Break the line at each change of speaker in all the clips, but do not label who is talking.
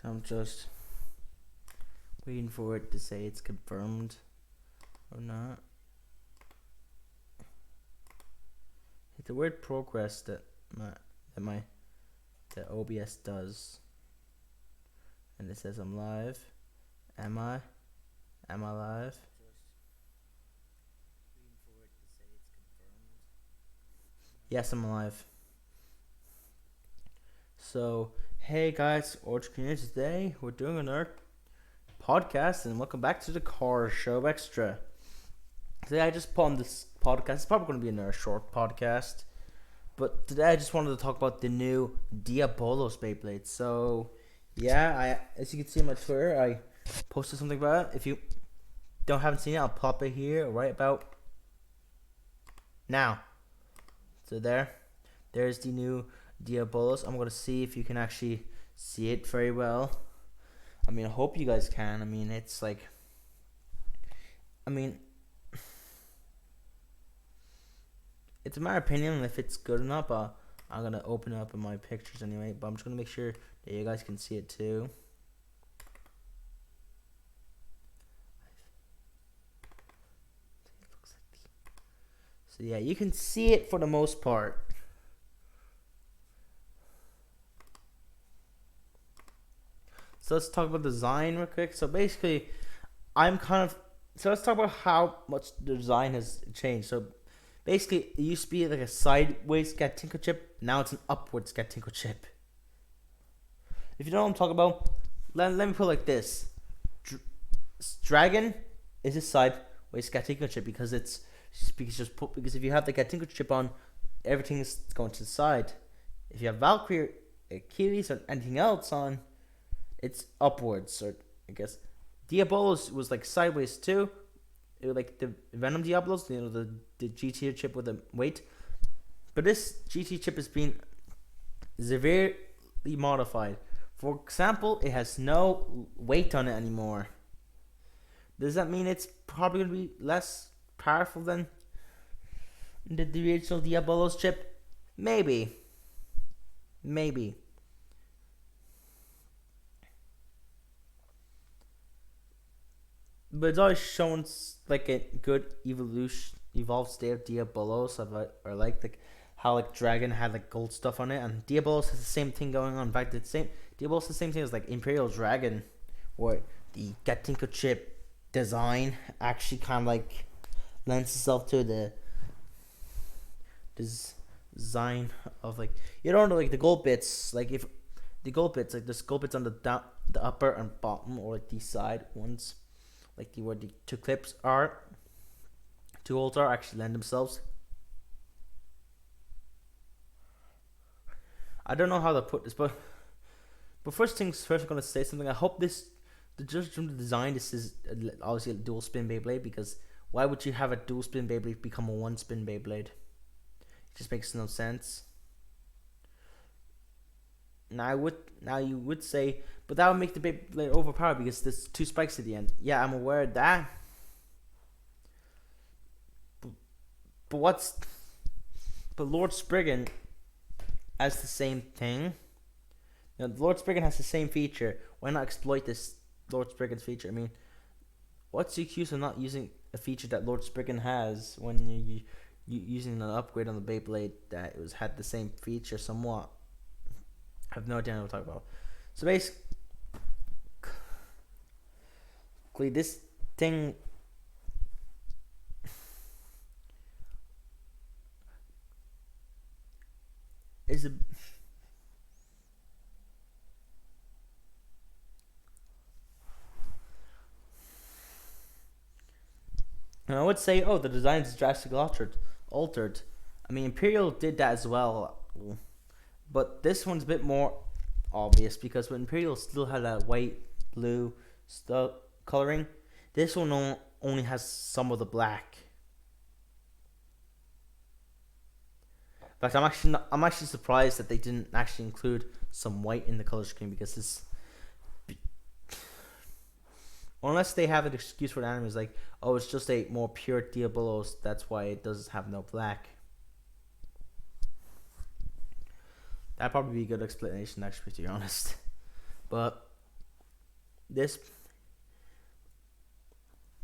I'm just waiting for it to say it's confirmed or not. Hit the word progress that OBS does, and it says I'm live. Am I? Am I live? Yes, I'm live. So, hey guys, Orange Community. Today we're doing another podcast, and welcome back to the Carr Show Extra. Today I just put on this podcast. It's probably going to be another short podcast, but today I just wanted to talk about the new DIABOLOS Beyblade. So, yeah, as you can see on my Twitter, I posted something about it. If you haven't seen it, I'll pop it here right about now. So there's the new DIABOLOS. I'm gonna see if you can actually see it very well. I mean, I hope you guys can. I mean, it's like, it's my opinion if it's good or not, but I'm gonna open it up in my pictures anyway. But I'm just gonna make sure that you guys can see it too. So yeah, you can see it for the most part. So let's talk about design real quick. So basically, let's talk about how much the design has changed. So basically, it used to be like a sideways Gatinko chip. Now it's an upwards Gatinko chip. If you know what I'm talking about, let me put it like this. Dragon is a sideways Gatinko chip because if you have the Gatinko chip on, everything is going to the side. If you have Valkyrie, Achilles, or anything else on, it's upwards. Or I guess DIABOLOS was like sideways too. It was like the Venom Diablos, the GT chip with the weight. But this GT chip is being severely modified. For example, it has no weight on it anymore. Does that mean it's probably going to be less powerful than the original DIABOLOS chip? Maybe. But it's always shown like a good evolved state of DIABOLOS. I like how like Dragon had like gold stuff on it, and DIABOLOS has the same thing going on. In fact, DIABOLOS is the same thing as like Imperial Dragon, where the Gatinko chip design actually kind of like lends itself to the design of like like the gold bits. Like if the gold bits, like there's gold bits on the upper and bottom, or like the side ones, like where the two holes are, actually lend themselves. I don't know how to put this, but first things first, I'm gonna say something. I hope just from the design, this is obviously a dual spin Beyblade, because why would you have a dual spin Beyblade become a one spin Beyblade? It just makes no sense. Now you would say, but that would make the Beyblade overpowered because there's two spikes at the end. Yeah, I'm aware of that. But Lord Spriggan has the same thing. Lord Spriggan has the same feature. Why not exploit this Lord Spriggan's feature? I mean, what's the excuse of not using a feature that Lord Spriggan has when you using an upgrade on the Beyblade that had the same feature somewhat? I have no idea what I'm talking about. So basically, this thing is a and I would say, the design is drastically altered. I mean, Imperial did that as well, but this one's a bit more obvious because when Imperial still had that white, blue stuff coloring, this one only has some of the black. In fact, I'm actually surprised that they didn't actually include some white in the color scheme, because unless they have an excuse for the anime, is like, it's just a more pure DIABOLOS, that's why it does have no black. That'd probably be a good explanation, actually, to be honest. But this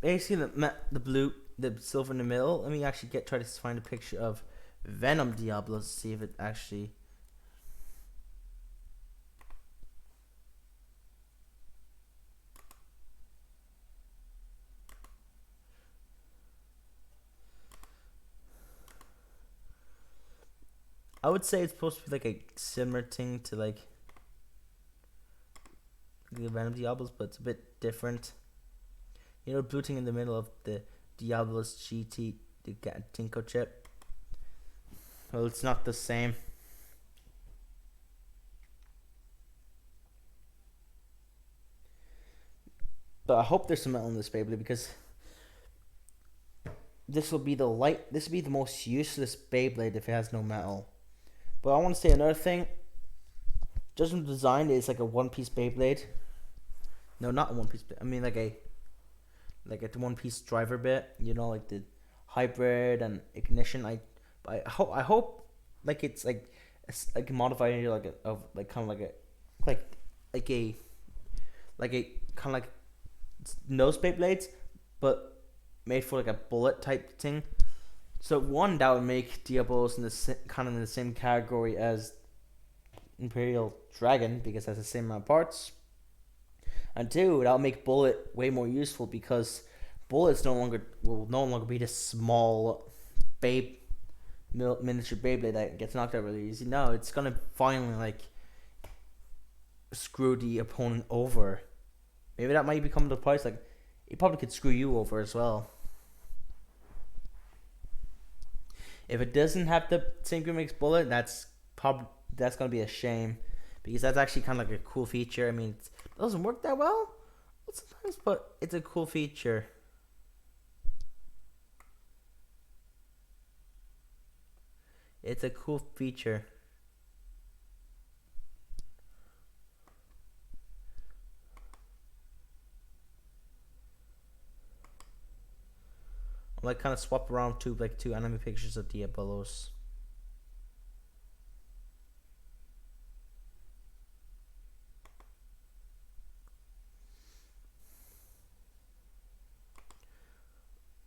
basically the silver in the middle. Let me actually try to find a picture of Venom Diablos, see if it actually. I would say it's supposed to be like a similar thing to like the Venom Diablos, but it's a bit different. You know, blue thing in the middle of the Diablos GT, the Tinko chip. Well, it's not the same. But I hope there's some metal in this Beyblade because this will be the most useless Beyblade if it has no metal. But I want to say another thing. Judging the design, is like a one-piece Beyblade. No, not a one-piece. I mean like a one-piece driver bit. You know, like the hybrid and ignition. I hope like it's like modified into like a of like kind of like a kind of like nose Beyblades, but made for like a bullet type thing. So one, that would make Diabolos in the kind of in the same category as Imperial Dragon because it has the same amount of parts. And two, that'll make Bullet way more useful because Bullet's will no longer be this small miniature Beyblade that gets knocked out really easy. No, it's gonna finally like screw the opponent over. Maybe that might become the price. Like, it probably could screw you over as well. If it doesn't have the same gimmicks Bullet, that's gonna be a shame because that's actually kind of like a cool feature. I mean, it doesn't work that well sometimes, but it's a cool feature. It's a cool feature. I'm like kind of swap around two anime pictures of Diabolos.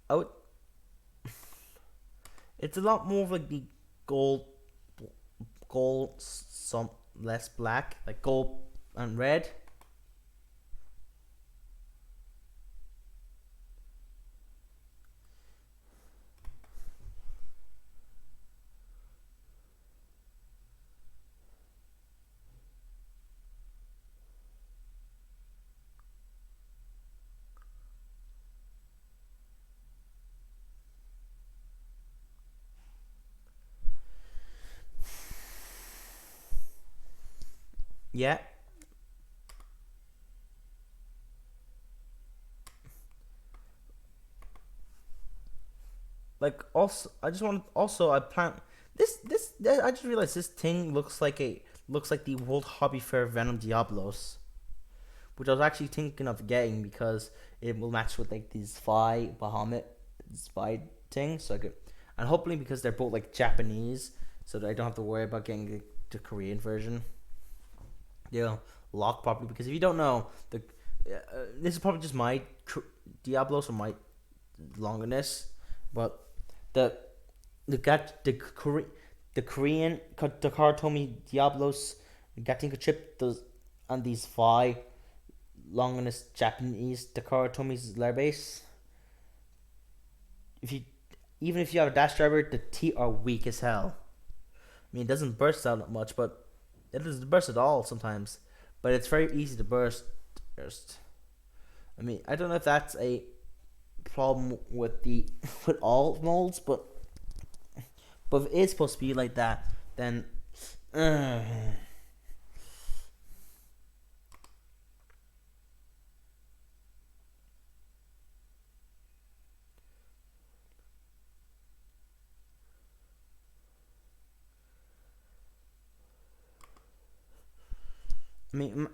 I would. It's a lot more of like the gold, some less black, like gold and red. Yeah. Like also, I just want also I plan this. I just realized this thing looks like the World Hobby Fair Venom Diablos, which I was actually thinking of getting because it will match with like these spy things. So I could, and hopefully because they're both like Japanese, so that I don't have to worry about getting the Korean version. Yeah, lock properly because if you don't know this is probably just my Diablos or my longiness, but the the Korean the Carr Diablos Gatinka chip does and these five longiness Japanese Dakar Tommy's layer base. If you Even if you have a dash driver, the teeth are weak as hell. I mean, it doesn't burst out much, but it doesn't burst at all sometimes. But it's very easy to burst. I mean, I don't know if that's a problem with the with all molds, but if it is supposed to be like that, then I mean,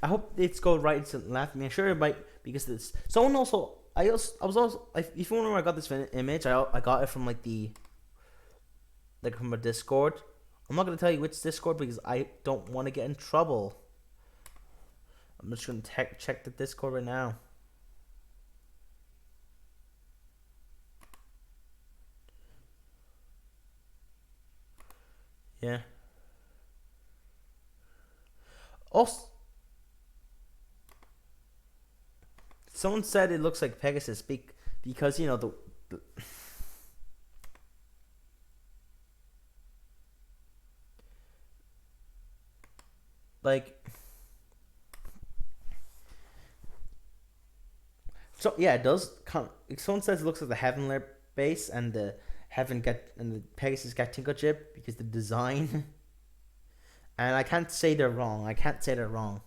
I hope it's go right to left. I mean, sure it might because it's someone also. I was also. If you wonder where I got this image, I got it from from a Discord. I'm not gonna tell you which Discord because I don't want to get in trouble. I'm just gonna check the Discord right now. Yeah. Also, someone said it looks like Pegasus because the like. So yeah, it does. Someone says it looks like the Heaven Layer base and the Pegasus got Tinker chip because the design. And I can't say they're wrong. I can't say they're wrong.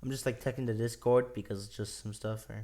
I'm just like checking the Discord because it's just some stuff. Right?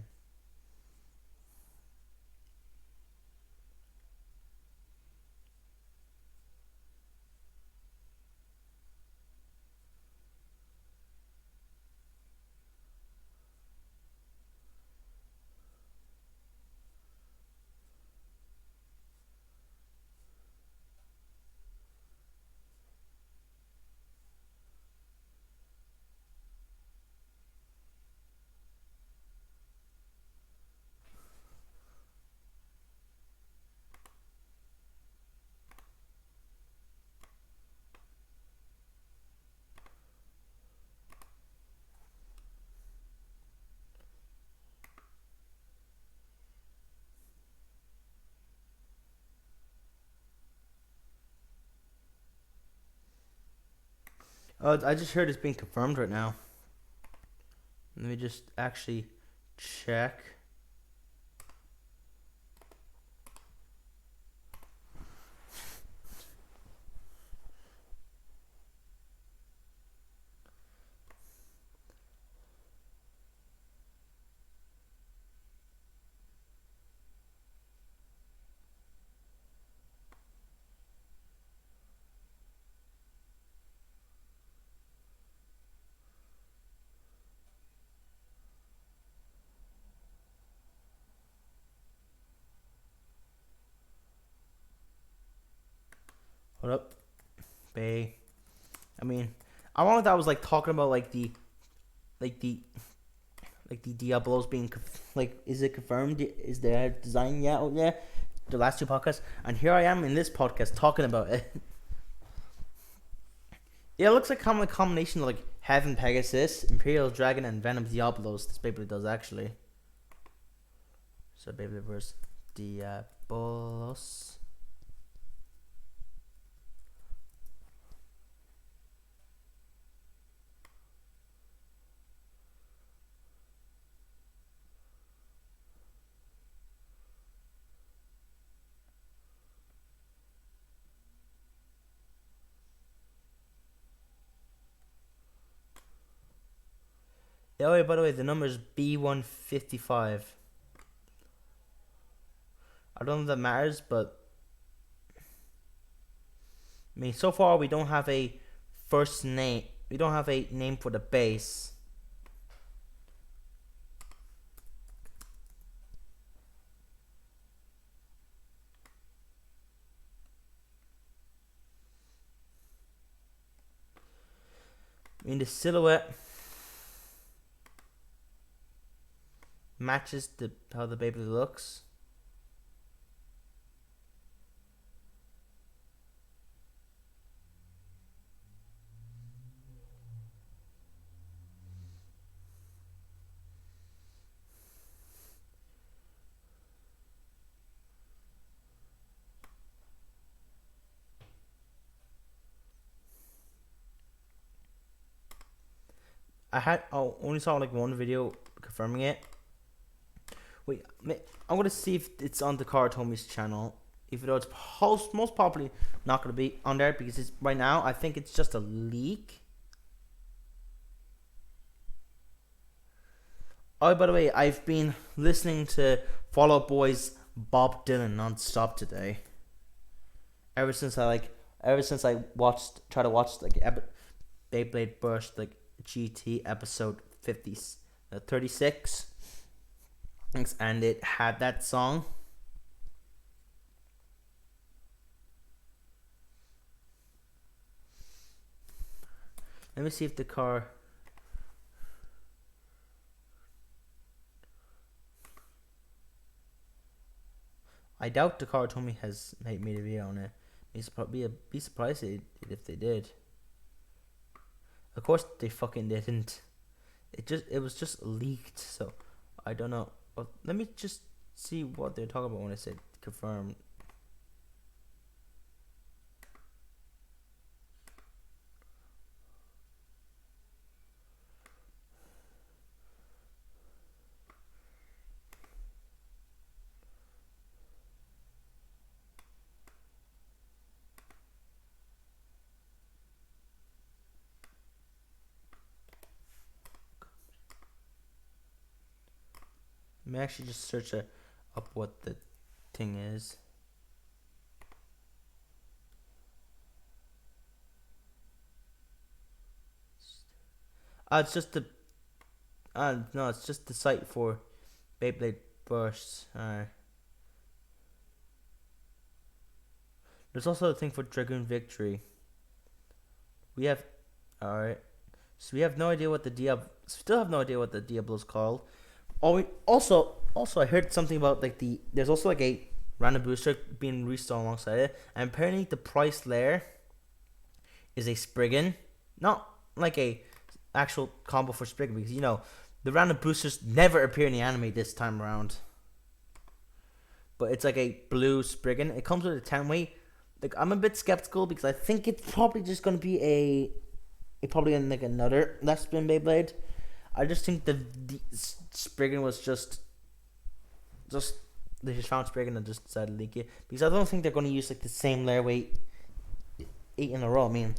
Oh, I just heard it's being confirmed right now. Let me just actually check. Hold up, Bay. I mean, I wonder if that was like talking about like the the Diabolos being like, is it confirmed? Is there design yet? Oh yeah, the last two podcasts, and here I am in this podcast talking about it. Yeah, it looks like kind of a combination of like Heaven Pegasus, Imperial Dragon, and Venom Diabolos. This Beyblade does actually. So Beyblade versus Diabolos. Yeah, oh yeah, by the way, the number is B155. I don't know if that matters, but I mean, so far we don't have a first name. We don't have a name for the base. I mean, the silhouette matches how the Beyblade looks. I only saw like one video confirming it. Wait, I'm gonna see if it's on the Carr Tommy's channel. Even though it's most probably not gonna be on there because it's right now. I think it's just a leak. Oh, by the way, I've been listening to Fall Out Boy's Bob Dylan non-stop today. Ever since I tried to watch like Beyblade Burst like GT episode 36, and it had that song. Let me see if the car. I doubt the Carr Tommy has made a video on it. Be surprised if they did. Of course they fucking didn't. It was just leaked, so I don't know. But let me just see what they're talking about when I said confirmed. Let me actually just search up what the thing is. It's just the. No, it's just the site for Beyblade Bursts. There's also a thing for Dragoon Victory. We have, alright. So we have no idea what the still have no idea what the Diablo's called. Oh, also, I heard something about like there's also like a random booster being released alongside it, and apparently the price there is a Spriggan, not like a actual combo for Spriggan, because you know the random boosters never appear in the anime this time around. But it's like a blue Spriggan. It comes with a 10-weight. Like I'm a bit skeptical because I think it's probably just gonna be probably in like another left spin Beyblade. I just think the Spriggan was just they just found Spriggan and just decided to leak it, because I don't think they're going to use like the same layer weight 8 in a row. I mean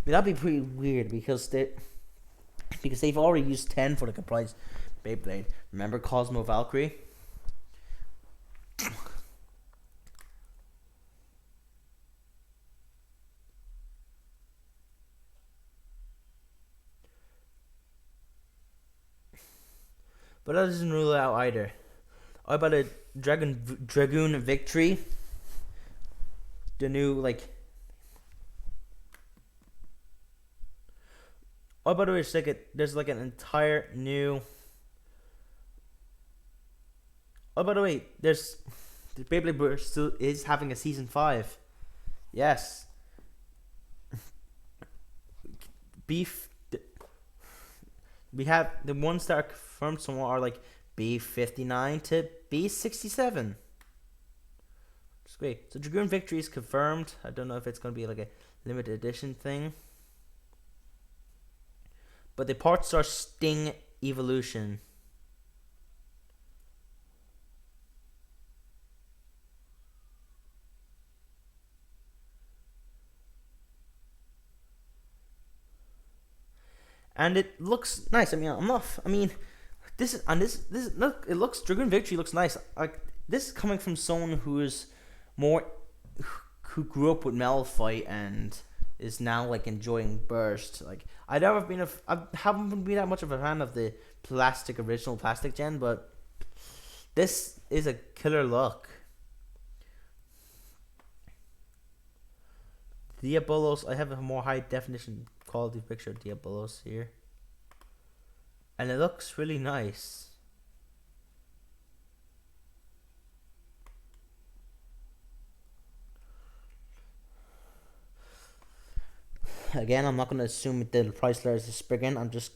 that'd be pretty weird because they've already used 10 for the comprised Beyblade. Remember Cosmo Valkyrie? But that doesn't rule it out either. What about a Dragoon Victory? The new like. Oh, by the way, there's like an entire new. Oh, by the way, there's the Beyblade Burst still is having a season 5. Yes. Beef. We have the ones that are confirmed somewhere are like B59 to B67. It's great. So Dragoon Victory is confirmed. I don't know if it's going to be like a limited edition thing. But the parts are Sting Evolution. And it looks nice. I mean, this look. It looks Dragoon Victory looks nice. Like this is coming from someone who is who grew up with Metal Fight and is now like enjoying Burst. Like I haven't been that much of a fan of the original plastic gen, but this is a killer look. Diabolos. I have a more high definition quality picture of Diabolos here, and it looks really nice. Again, I'm not going to assume the price layer is a Spriggan. I'm just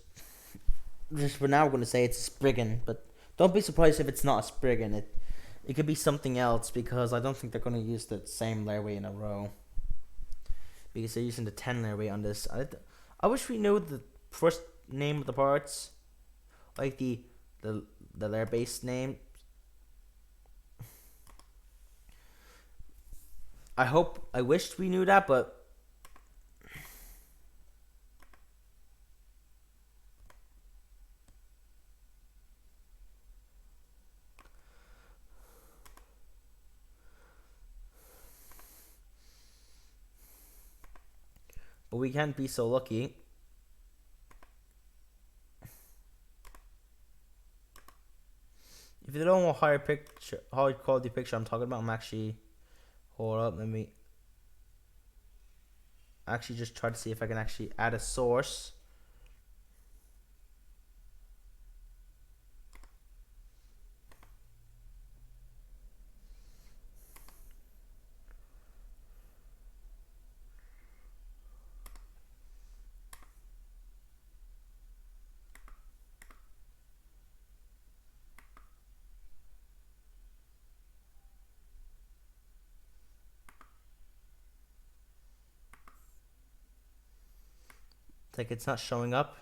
for now we're going to say it's a Spriggan, but don't be surprised if it's not a Spriggan. It could be something else, because I don't think they're going to use the same layer weight in a row, because they're using the 10 layer weight on this. I wish we knew the first name of the parts, like the the layer base name. I wished we knew that, but we can't be so lucky. If you don't want high quality picture I'm talking about, I'm actually, hold up, let me actually just try to see if I can actually add a source. It's like it's not showing up.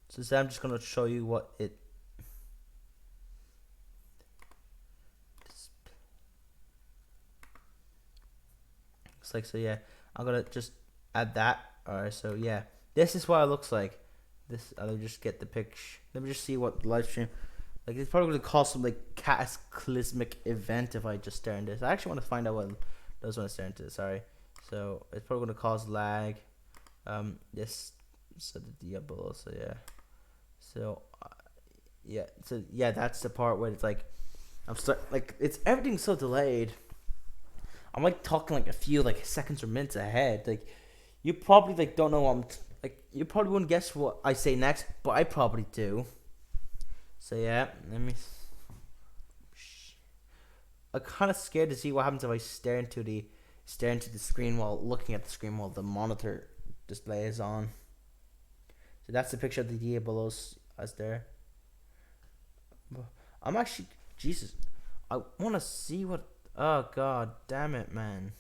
So instead I'm just gonna show you what it looks like. So yeah, I'm gonna just add that. Alright, so yeah, this is what it looks like. This, I'll just get the picture. Let me just see what the live stream. Like, it's probably gonna cause some like cataclysmic event if I just stare into this. I actually want to find out what it does when I stare into it. Sorry. So it's probably gonna cause lag. This, so the DIABOLOS. So yeah. So yeah. So yeah, that's the part where it's like it's everything's so delayed. I'm like talking like a few like seconds or minutes ahead. Like, you probably like don't know what like you probably wouldn't guess what I say next, but I probably do. So yeah, let me. I'm kind of scared to see what happens if I stare into the screen while looking at the screen while the monitor display is on. So that's the picture of the DIABOLOS as there. I'm actually, Jesus, I want to see what. Oh god, damn it, man.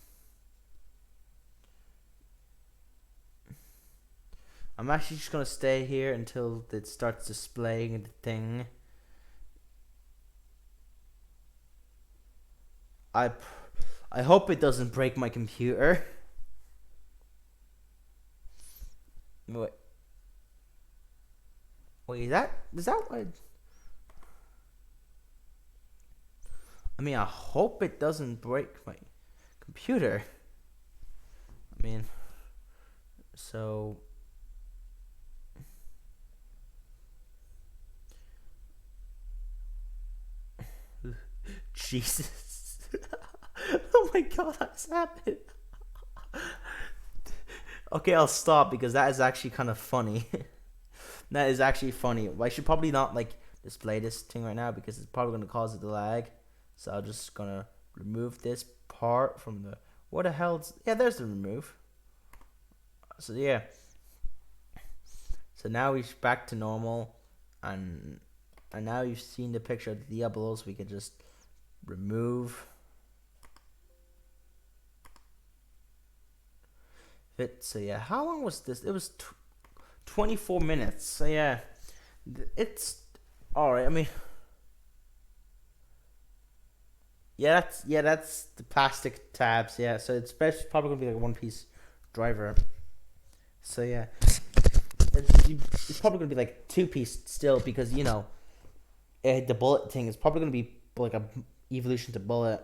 I'm actually just gonna stay here until it starts displaying the thing. I hope it doesn't break my computer. Wait, is that what? I mean, I hope it doesn't break my computer. I mean, so. Jesus. Oh my god, that's happened. Okay, I'll stop because that is actually kind of funny. That is actually funny. I should probably not like display this thing right now because it's probably going to cause it to lag. So I'm just going to remove this part from the... What the hell's... Yeah, there's the remove. So yeah. So now we're back to normal. And now you've seen the picture of the DIABOLOS. We can just remove it. So yeah, how long was this? It was 24 minutes. So yeah, it's all right. I mean, yeah, that's the plastic tabs. Yeah, so it's probably gonna be like a one-piece driver. So yeah, it's probably gonna be like two-piece still because you know, the bullet thing is probably gonna be like a evolution to bullet.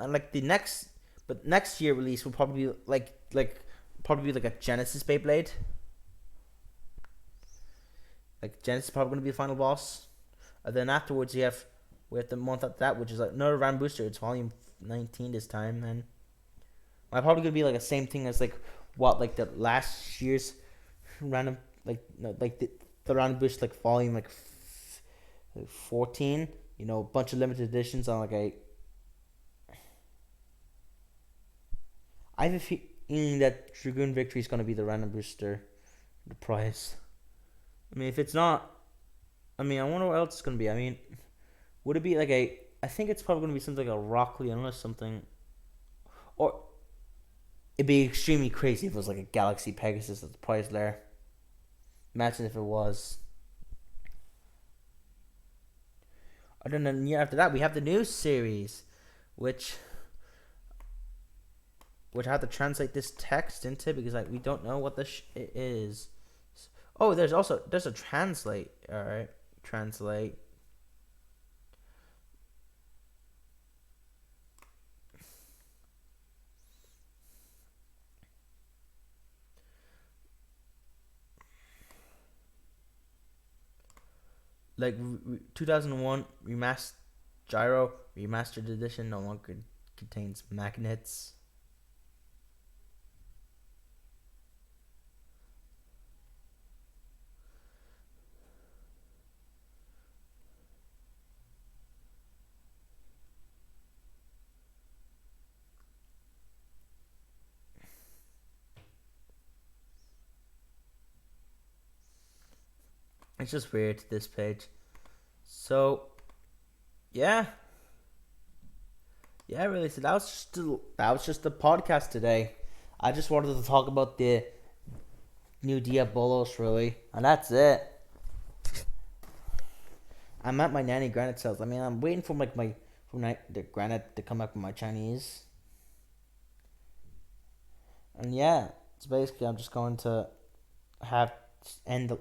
And like next year release will probably be probably like a Genesis Beyblade. Like Genesis is probably gonna be the final boss, and then afterwards we have the month after that, which is like another Ram Booster. It's volume 19 this time, and I'm probably gonna be like the same thing as like what like the last year's random like the Random Booster like volume like 14. You know, a bunch of limited editions on like a. I have a feeling that Dragoon Victory is gonna be the Random Booster, the prize. I mean, if it's not, I mean, I wonder what else it's gonna be. I mean, would it be like a? I think it's probably gonna be something like a Rockley, unless something, or it'd be extremely crazy if it was like a Galaxy Pegasus that's priced there. Imagine if it was. And then the year after that, we have the new series, which I have to translate this text into because like we don't know what it is. Oh, there's a translate. All right, translate. Like 2001 Gyro remastered edition no longer contains magnets. It's just weird, this page. So yeah, really. So that was just the podcast today. I just wanted to talk about the new Diabolos, really, and that's it. I'm at my nanny granite house. I mean, I'm waiting for like the granite to come up with my Chinese, and yeah, so basically I'm just going to have end the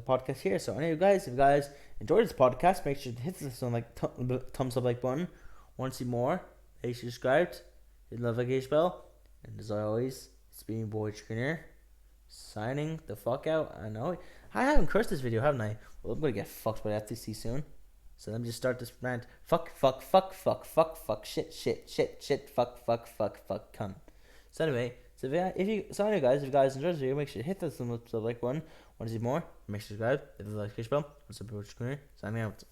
podcast here. So anyway, guys, if you guys enjoyed this podcast, make sure to hit this on like thumbs up like button. Want to see more? Make sure you subscribed, hit the notification bell, and as always, it's been Boy Screener signing the fuck out. I know I haven't cursed this video, haven't I? Well, I'm gonna get fucked by the FTC soon. So let me just start this rant. Fuck, shit, fuck, cunt. So anyway, anyway, guys, if you guys enjoyed this video, make sure to hit the thumbs up like button. Want to see more? Make sure to subscribe, hit the notification bell. What's up, Boy Screener? Signing out.